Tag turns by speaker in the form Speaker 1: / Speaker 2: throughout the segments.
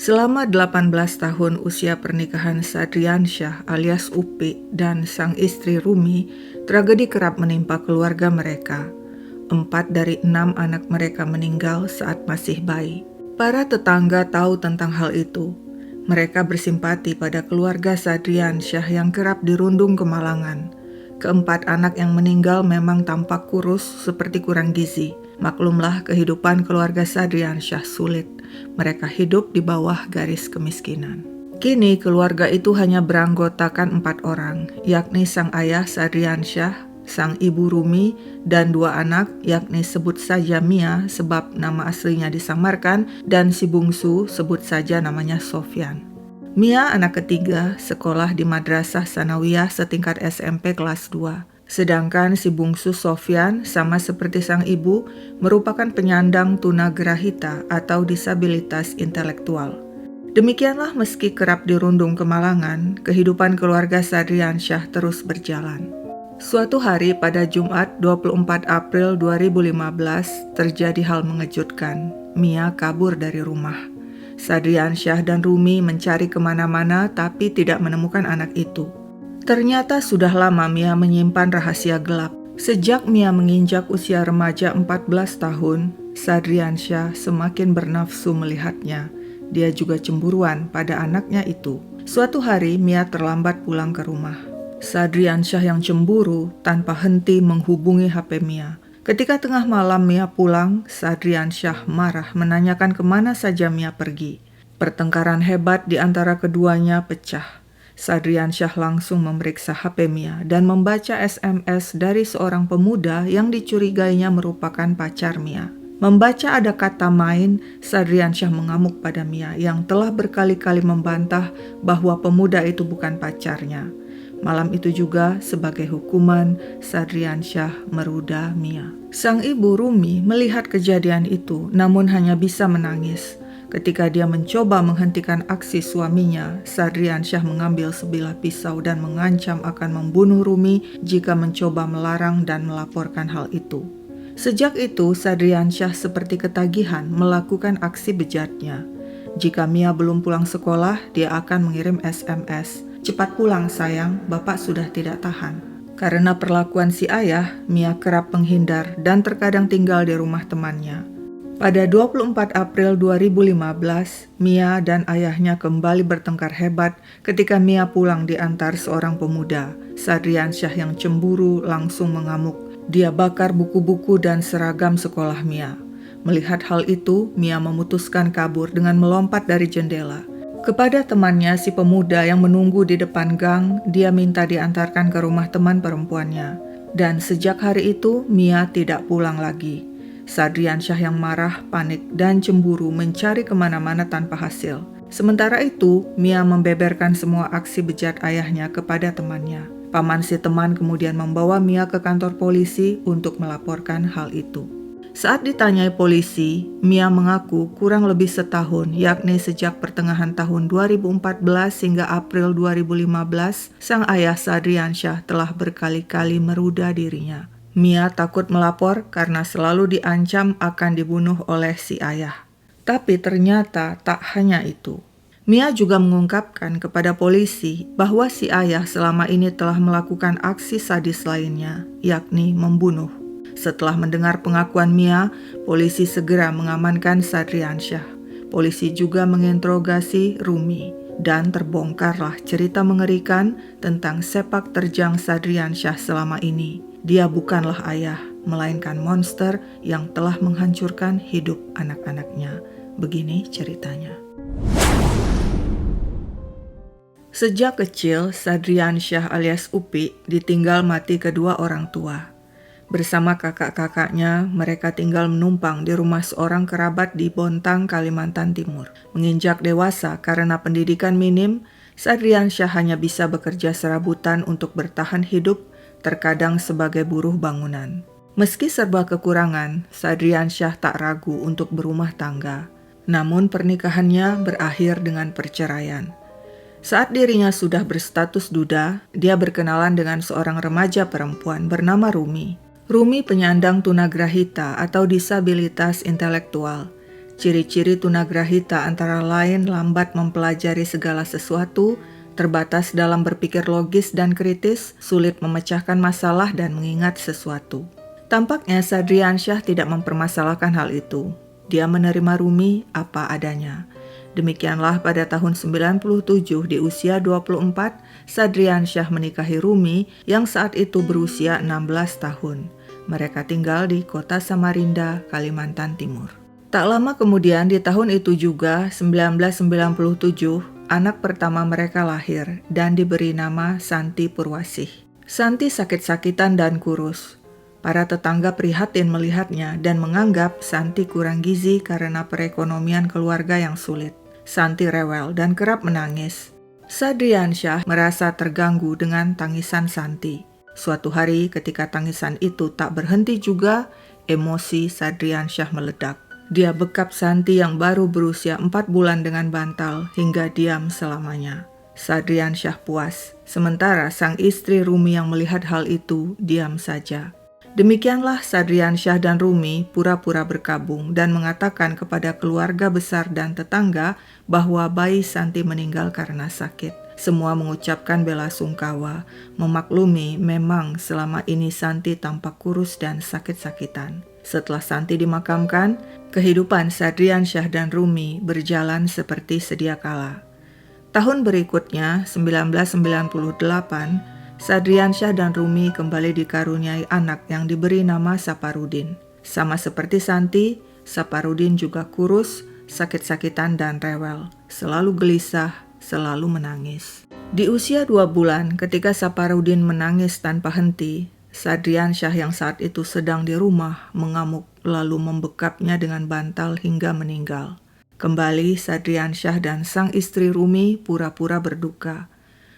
Speaker 1: Selama 18 tahun usia pernikahan Sadriansyah alias Upi dan sang istri Rumi, tragedi kerap menimpa keluarga mereka. 4 dari 6 anak mereka meninggal saat masih bayi. Para tetangga tahu tentang hal itu. Mereka bersimpati pada keluarga Sadriansyah yang kerap dirundung kemalangan. Keempat anak yang meninggal memang tampak kurus seperti kurang gizi. Maklumlah kehidupan keluarga Sadriansyah sulit. Mereka hidup di bawah garis kemiskinan. Kini keluarga itu hanya beranggotakan 4 orang, yakni sang ayah Sadriansyah, sang ibu Rumi, dan 2 anak, yakni sebut saja Mia sebab nama aslinya disamarkan, dan si bungsu sebut saja namanya Sofyan. Mia anak ketiga, sekolah di Madrasah Sanawiyah setingkat SMP kelas 2. Sedangkan si bungsu Sofyan, sama seperti sang ibu, merupakan penyandang tunagrahita atau disabilitas intelektual. Demikianlah meski kerap dirundung kemalangan, kehidupan keluarga Sadriansyah terus berjalan. Suatu hari pada Jumat 24 April 2015 terjadi hal mengejutkan. Mia kabur dari rumah. Sadriansyah dan Rumi mencari kemana-mana tapi tidak menemukan anak itu. Ternyata sudah lama Mia menyimpan rahasia gelap. Sejak Mia menginjak usia remaja 14 tahun, Sadriansyah semakin bernafsu melihatnya. Dia juga cemburuan pada anaknya itu. Suatu hari Mia terlambat pulang ke rumah. Sadriansyah yang cemburu tanpa henti menghubungi HP Mia. Ketika tengah malam Mia pulang, Sadriansyah marah menanyakan kemana saja Mia pergi. Pertengkaran hebat di antara keduanya pecah. Sadriansyah langsung memeriksa HP Mia dan membaca SMS dari seorang pemuda yang dicurigainya merupakan pacar Mia. Membaca ada kata main, Sadriansyah mengamuk pada Mia yang telah berkali-kali membantah bahwa pemuda itu bukan pacarnya. Malam itu juga sebagai hukuman, Sadriansyah meruda Mia. Sang ibu Rumi melihat kejadian itu namun hanya bisa menangis. Ketika dia mencoba menghentikan aksi suaminya, Sadriansyah mengambil sebilah pisau dan mengancam akan membunuh Rumi jika mencoba melarang dan melaporkan hal itu. Sejak itu, Sadriansyah seperti ketagihan melakukan aksi bejatnya. Jika Mia belum pulang sekolah, dia akan mengirim SMS. "Cepat pulang sayang, bapak sudah tidak tahan." Karena perlakuan si ayah, Mia kerap menghindar dan terkadang tinggal di rumah temannya. Pada 24 April 2015, Mia dan ayahnya kembali bertengkar hebat ketika Mia pulang diantar seorang pemuda. Sadriansyah yang cemburu langsung mengamuk. Dia bakar buku-buku dan seragam sekolah Mia. Melihat hal itu, Mia memutuskan kabur dengan melompat dari jendela. Kepada temannya si pemuda yang menunggu di depan gang, dia minta diantarkan ke rumah teman perempuannya. Dan sejak hari itu, Mia tidak pulang lagi. Sadriansyah yang marah, panik, dan cemburu mencari kemana-mana tanpa hasil. Sementara itu, Mia membeberkan semua aksi bejat ayahnya kepada temannya. Paman si teman kemudian membawa Mia ke kantor polisi untuk melaporkan hal itu. Saat ditanyai polisi, Mia mengaku kurang lebih setahun, yakni sejak pertengahan tahun 2014 hingga April 2015, sang ayah Sadriansyah telah berkali-kali meruda dirinya. Mia takut melapor karena selalu diancam akan dibunuh oleh si ayah. Tapi ternyata tak hanya itu. Mia juga mengungkapkan kepada polisi bahwa si ayah selama ini telah melakukan aksi sadis lainnya, yakni membunuh. Setelah mendengar pengakuan Mia, polisi segera mengamankan Sadriansyah. Polisi juga menginterogasi Rumi. Dan terbongkarlah cerita mengerikan tentang sepak terjang Sadriansyah selama ini. Dia bukanlah ayah, melainkan monster yang telah menghancurkan hidup anak-anaknya. Begini ceritanya. Sejak kecil, Sadriansyah alias Upi ditinggal mati kedua orang tua. Bersama kakak-kakaknya, mereka tinggal menumpang di rumah seorang kerabat di Bontang, Kalimantan Timur. Menginjak dewasa karena pendidikan minim, Sadriansyah hanya bisa bekerja serabutan untuk bertahan hidup, terkadang sebagai buruh bangunan. Meski serba kekurangan, Sadriansyah tak ragu untuk berumah tangga. Namun pernikahannya berakhir dengan perceraian. Saat dirinya sudah berstatus duda, dia berkenalan dengan seorang remaja perempuan bernama Rumi. Rumi penyandang tunagrahita atau disabilitas intelektual. Ciri-ciri tunagrahita antara lain lambat mempelajari segala sesuatu, terbatas dalam berpikir logis dan kritis, sulit memecahkan masalah dan mengingat sesuatu. Tampaknya Sadriansyah tidak mempermasalahkan hal itu. Dia menerima Rumi apa adanya. Demikianlah pada tahun 97 di usia 24, Sadriansyah menikahi Rumi yang saat itu berusia 16 tahun. Mereka tinggal di kota Samarinda, Kalimantan Timur. Tak lama kemudian di tahun itu juga, 1997, anak pertama mereka lahir dan diberi nama Santi Purwasih. Santi sakit-sakitan dan kurus. Para tetangga prihatin melihatnya dan menganggap Santi kurang gizi karena perekonomian keluarga yang sulit. Santi rewel dan kerap menangis. Sadriansyah merasa terganggu dengan tangisan Santi. Suatu hari ketika tangisan itu tak berhenti juga, emosi Sadriansyah meledak. Dia bekap Santi yang baru berusia 4 bulan dengan bantal hingga diam selamanya. Sadriansyah puas, sementara sang istri Rumi yang melihat hal itu diam saja. Demikianlah Sadriansyah dan Rumi pura-pura berkabung dan mengatakan kepada keluarga besar dan tetangga bahwa bayi Santi meninggal karena sakit. Semua mengucapkan bela sungkawa, memaklumi memang selama ini Santi tampak kurus dan sakit-sakitan. Setelah Santi dimakamkan, kehidupan Sadriansyah dan Rumi berjalan seperti sedia kala. Tahun berikutnya, 1998, Sadriansyah dan Rumi kembali dikaruniai anak yang diberi nama Saparudin. Sama seperti Santi, Saparudin juga kurus, sakit-sakitan dan rewel, selalu gelisah, selalu menangis. Di usia 2 bulan ketika Saparudin menangis tanpa henti, Sadriansyah yang saat itu sedang di rumah mengamuk lalu membekapnya dengan bantal hingga meninggal. Kembali Sadriansyah dan sang istri Rumi pura-pura berduka.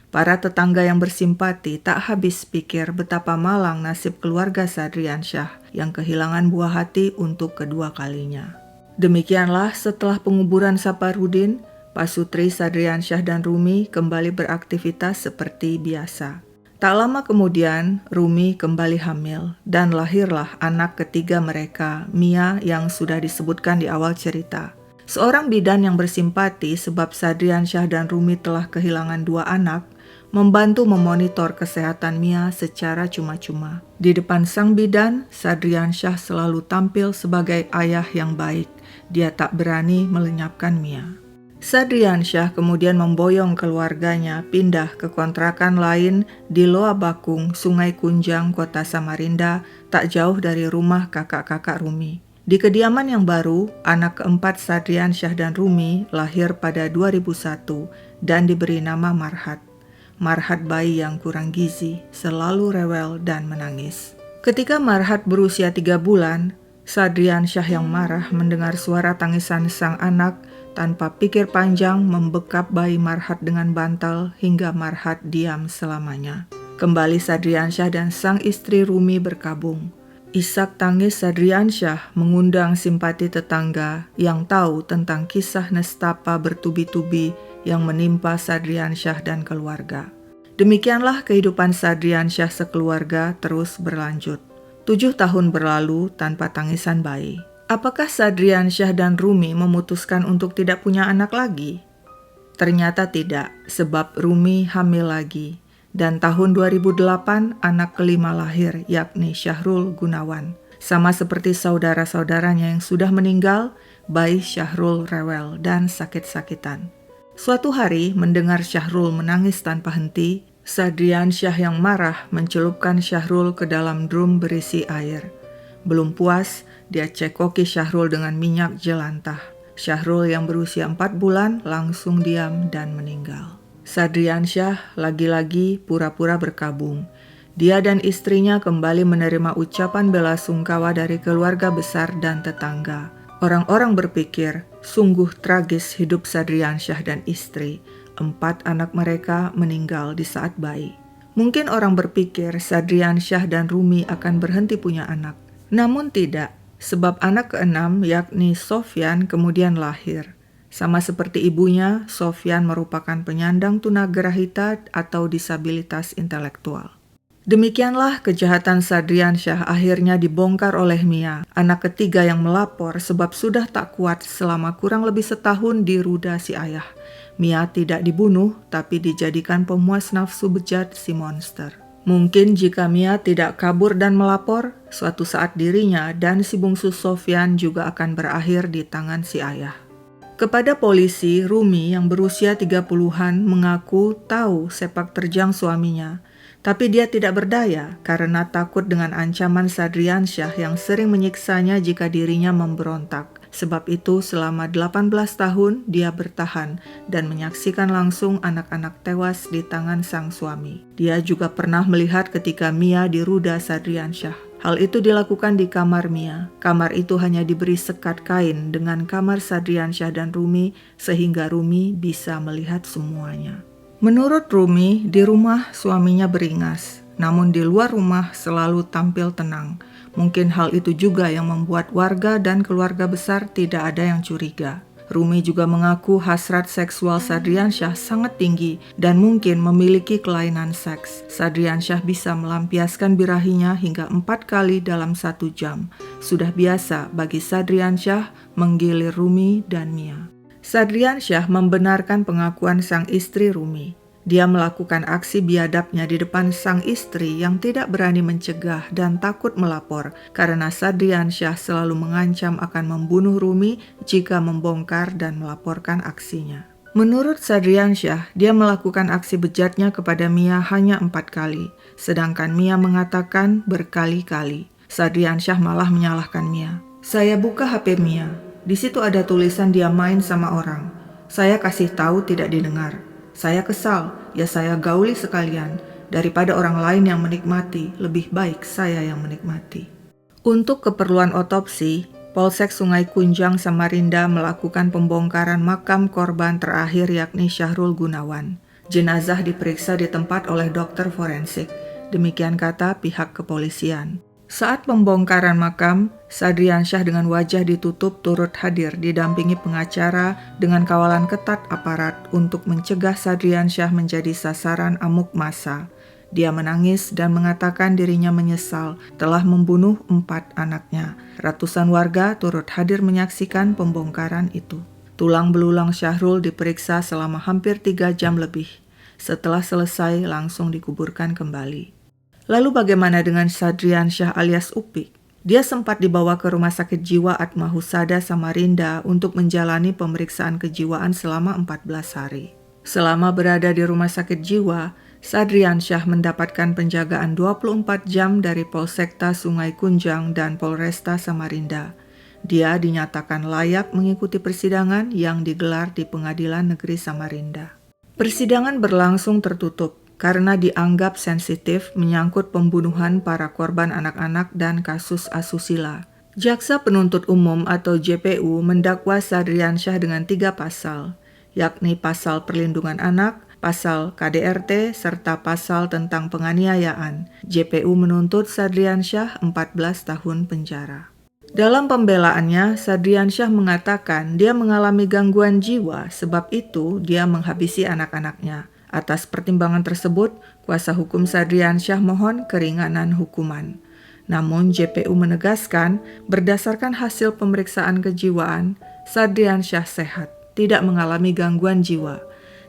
Speaker 1: Para tetangga yang bersimpati tak habis pikir betapa malang nasib keluarga Sadriansyah yang kehilangan buah hati untuk kedua kalinya. Demikianlah setelah penguburan Saparudin, pasutri Sadriansyah dan Rumi kembali beraktivitas seperti biasa. Tak lama kemudian, Rumi kembali hamil dan lahirlah anak ketiga mereka, Mia yang sudah disebutkan di awal cerita. Seorang bidan yang bersimpati sebab Sadriansyah dan Rumi telah kehilangan 2 anak, membantu memonitor kesehatan Mia secara cuma-cuma. Di depan sang bidan, Sadriansyah selalu tampil sebagai ayah yang baik. Dia tak berani melenyapkan Mia. Sadriansyah kemudian memboyong keluarganya pindah ke kontrakan lain di Loa Bakung, Sungai Kunjang, kota Samarinda, tak jauh dari rumah kakak-kakak Rumi. Di kediaman yang baru, anak keempat Sadriansyah dan Rumi lahir pada 2001 dan diberi nama Marhat. Marhat bayi yang kurang gizi, selalu rewel dan menangis. Ketika Marhat berusia 3 bulan, Sadriansyah yang marah mendengar suara tangisan sang anak, tanpa pikir panjang membekap bayi Marhat dengan bantal hingga Marhat diam selamanya. Kembali Sadriansyah dan sang istri Rumi berkabung. Isak tangis Sadriansyah mengundang simpati tetangga yang tahu tentang kisah nestapa bertubi-tubi yang menimpa Sadriansyah dan keluarga. Demikianlah kehidupan Sadriansyah sekeluarga terus berlanjut. 7 tahun berlalu tanpa tangisan bayi. Apakah Sadriansyah dan Rumi memutuskan untuk tidak punya anak lagi? Ternyata tidak, sebab Rumi hamil lagi. Dan tahun 2008 anak kelima lahir, yakni Syahrul Gunawan. Sama seperti saudara-saudaranya yang sudah meninggal, bayi Syahrul rewel dan sakit-sakitan. Suatu hari mendengar Syahrul menangis tanpa henti, Sadriansyah yang marah mencelupkan Syahrul ke dalam drum berisi air. Belum puas, dia cekoki Syahrul dengan minyak jelantah. Syahrul yang berusia 4 bulan langsung diam dan meninggal. Sadriansyah lagi-lagi pura-pura berkabung. Dia dan istrinya kembali menerima ucapan bela sungkawa dari keluarga besar dan tetangga. Orang-orang berpikir, sungguh tragis hidup Sadriansyah dan istri. 4 anak mereka meninggal di saat bayi. Mungkin orang berpikir Sadriansyah dan Rumi akan berhenti punya anak. Namun tidak, sebab anak ke-6 yakni Sofyan kemudian lahir. Sama seperti ibunya, Sofyan merupakan penyandang tunagrahita atau disabilitas intelektual. Demikianlah kejahatan Sadriansyah akhirnya dibongkar oleh Mia, anak ketiga yang melapor sebab sudah tak kuat selama kurang lebih setahun diruda si ayah. Mia tidak dibunuh, tapi dijadikan pemuas nafsu bejat si monster. Mungkin jika Mia tidak kabur dan melapor, suatu saat dirinya dan si bungsu Sofyan juga akan berakhir di tangan si ayah. Kepada polisi, Rumi yang berusia 30-an mengaku tahu sepak terjang suaminya. Tapi dia tidak berdaya karena takut dengan ancaman Sadriansyah yang sering menyiksanya jika dirinya memberontak. Sebab itu selama 18 tahun dia bertahan dan menyaksikan langsung anak-anak tewas di tangan sang suami. Dia juga pernah melihat ketika Mia diruda Sadriansyah. Hal itu dilakukan di kamar Mia. Kamar itu hanya diberi sekat kain dengan kamar Sadriansyah dan Rumi sehingga Rumi bisa melihat semuanya. Menurut Rumi, di rumah suaminya beringas, namun di luar rumah selalu tampil tenang. Mungkin hal itu juga yang membuat warga dan keluarga besar tidak ada yang curiga. Rumi juga mengaku hasrat seksual Sadriansyah sangat tinggi dan mungkin memiliki kelainan seks. Sadriansyah bisa melampiaskan birahinya hingga 4 kali dalam 1 jam. Sudah biasa bagi Sadriansyah menggilir Rumi dan Mia. Sadriansyah membenarkan pengakuan sang istri Rumi. Dia melakukan aksi biadabnya di depan sang istri yang tidak berani mencegah dan takut melapor karena Sadriansyah selalu mengancam akan membunuh Rumi jika membongkar dan melaporkan aksinya. Menurut Sadriansyah, dia melakukan aksi bejatnya kepada Mia hanya 4 kali, sedangkan Mia mengatakan berkali-kali. Sadriansyah malah menyalahkan Mia. "Saya buka HP Mia. Di situ ada tulisan dia main sama orang. Saya kasih tahu tidak didengar. Saya kesal, ya saya gauli sekalian. Daripada orang lain yang menikmati, lebih baik saya yang menikmati." Untuk keperluan otopsi, Polsek Sungai Kunjang Samarinda melakukan pembongkaran makam korban terakhir yakni Syahrul Gunawan. Jenazah diperiksa di tempat oleh dokter forensik. Demikian kata pihak kepolisian. Saat pembongkaran makam, Sadriansyah dengan wajah ditutup turut hadir didampingi pengacara dengan kawalan ketat aparat untuk mencegah Sadriansyah menjadi sasaran amuk massa. Dia menangis dan mengatakan dirinya menyesal telah membunuh 4 anaknya. Ratusan warga turut hadir menyaksikan pembongkaran itu. Tulang belulang Syahrul diperiksa selama hampir 3 jam lebih. Setelah selesai langsung dikuburkan kembali. Lalu bagaimana dengan Sadriansyah alias Upik? Dia sempat dibawa ke Rumah Sakit Jiwa Atma Husada Samarinda untuk menjalani pemeriksaan kejiwaan selama 14 hari. Selama berada di Rumah Sakit Jiwa, Sadriansyah mendapatkan penjagaan 24 jam dari Polsekta Sungai Kunjang dan Polresta Samarinda. Dia dinyatakan layak mengikuti persidangan yang digelar di Pengadilan Negeri Samarinda. Persidangan berlangsung tertutup karena dianggap sensitif menyangkut pembunuhan para korban anak-anak dan kasus asusila. Jaksa Penuntut Umum atau JPU mendakwa Sadriansyah dengan 3 pasal, yakni pasal perlindungan anak, pasal KDRT, serta pasal tentang penganiayaan. JPU menuntut Sadriansyah 14 tahun penjara. Dalam pembelaannya, Sadriansyah mengatakan dia mengalami gangguan jiwa, sebab itu dia menghabisi anak-anaknya. Atas pertimbangan tersebut, kuasa hukum Sadriansyah mohon keringanan hukuman. Namun JPU menegaskan, berdasarkan hasil pemeriksaan kejiwaan, Sadriansyah sehat, tidak mengalami gangguan jiwa.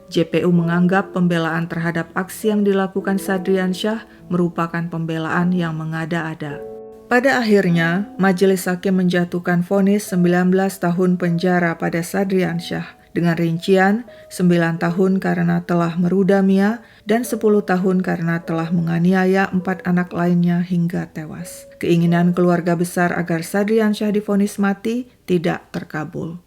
Speaker 1: JPU menganggap pembelaan terhadap aksi yang dilakukan Sadriansyah merupakan pembelaan yang mengada-ada. Pada akhirnya, majelis hakim menjatuhkan vonis 19 tahun penjara pada Sadriansyah, dengan rincian 9 tahun karena telah meruda Mia dan 10 tahun karena telah menganiaya 4 anak lainnya hingga tewas. Keinginan keluarga besar agar Sadriansyah divonis mati tidak terkabul.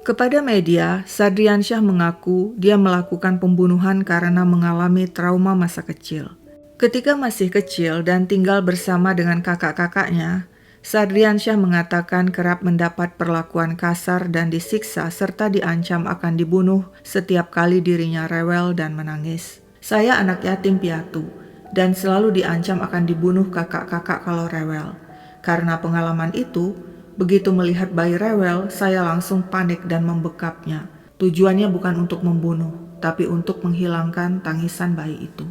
Speaker 1: Kepada media, Sadriansyah mengaku dia melakukan pembunuhan karena mengalami trauma masa kecil. Ketika masih kecil dan tinggal bersama dengan kakak-kakaknya, Sadriansyah mengatakan kerap mendapat perlakuan kasar dan disiksa serta diancam akan dibunuh setiap kali dirinya rewel dan menangis. "Saya anak yatim piatu dan selalu diancam akan dibunuh kakak-kakak kalau rewel. Karena pengalaman itu, begitu melihat bayi rewel, saya langsung panik dan membekapnya. Tujuannya bukan untuk membunuh, tapi untuk menghilangkan tangisan bayi itu."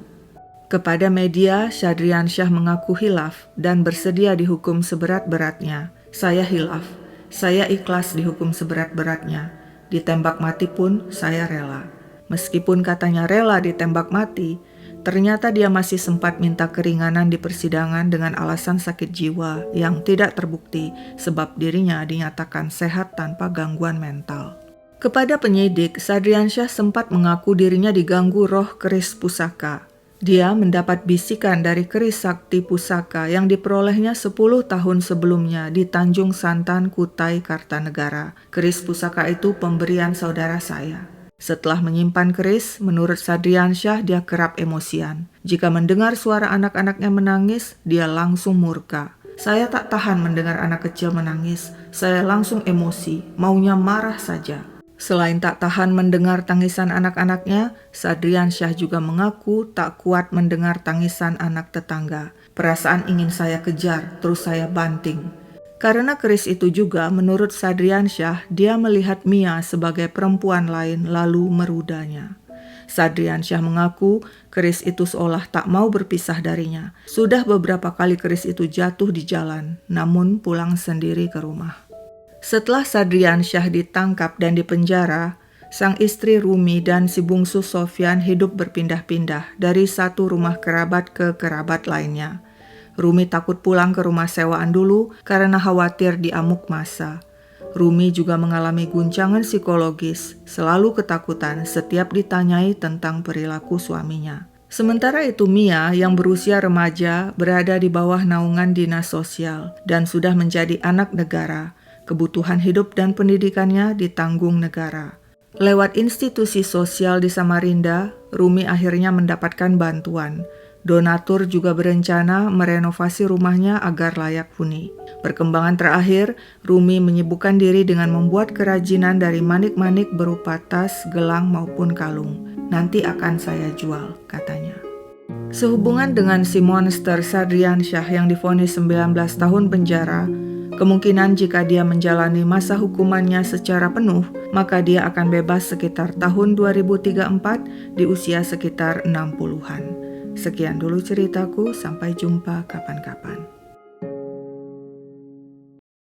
Speaker 1: Kepada media, Sadriansyah mengaku hilaf dan bersedia dihukum seberat-beratnya. Saya hilaf, saya ikhlas dihukum seberat-beratnya. Ditembak mati pun saya rela. Meskipun katanya rela ditembak mati, ternyata dia masih sempat minta keringanan di persidangan dengan alasan sakit jiwa yang tidak terbukti sebab dirinya dinyatakan sehat tanpa gangguan mental. Kepada penyidik, Sadriansyah sempat mengaku dirinya diganggu roh keris pusaka. Dia mendapat bisikan dari keris sakti pusaka yang diperolehnya 10 tahun sebelumnya di Tanjung Santan, Kutai Kartanegara. Keris pusaka itu pemberian saudara saya. Setelah menyimpan keris, menurut Sadriansyah dia kerap emosian. Jika mendengar suara anak-anaknya menangis, dia langsung murka. Saya tak tahan mendengar anak kecil menangis. Saya langsung emosi, maunya marah saja. Selain tak tahan mendengar tangisan anak-anaknya, Sadriansyah juga mengaku tak kuat mendengar tangisan anak tetangga. Perasaan ingin saya kejar, terus saya banting. Karena keris itu juga, menurut Sadriansyah, dia melihat Mia sebagai perempuan lain lalu merudanya. Sadriansyah mengaku keris itu seolah tak mau berpisah darinya. Sudah beberapa kali keris itu jatuh di jalan, namun pulang sendiri ke rumah. Setelah Sadriansyah ditangkap dan dipenjara, sang istri Rumi dan si bungsu Sofyan hidup berpindah-pindah dari satu rumah kerabat ke kerabat lainnya. Rumi takut pulang ke rumah sewaan dulu karena khawatir diamuk massa. Rumi juga mengalami guncangan psikologis, selalu ketakutan setiap ditanyai tentang perilaku suaminya. Sementara itu Mia yang berusia remaja berada di bawah naungan dinas sosial dan sudah menjadi anak negara. Kebutuhan hidup dan pendidikannya ditanggung negara. Lewat institusi sosial di Samarinda, Rumi akhirnya mendapatkan bantuan. Donatur juga berencana merenovasi rumahnya agar layak huni. Perkembangan terakhir, Rumi menyibukkan diri dengan membuat kerajinan dari manik-manik berupa tas, gelang maupun kalung. Nanti akan saya jual, katanya. Sehubungan dengan si monster Sadriansyah yang divonis 19 tahun penjara, kemungkinan jika dia menjalani masa hukumannya secara penuh, maka dia akan bebas sekitar tahun 2034 di usia sekitar 60-an. Sekian dulu ceritaku, sampai jumpa kapan-kapan.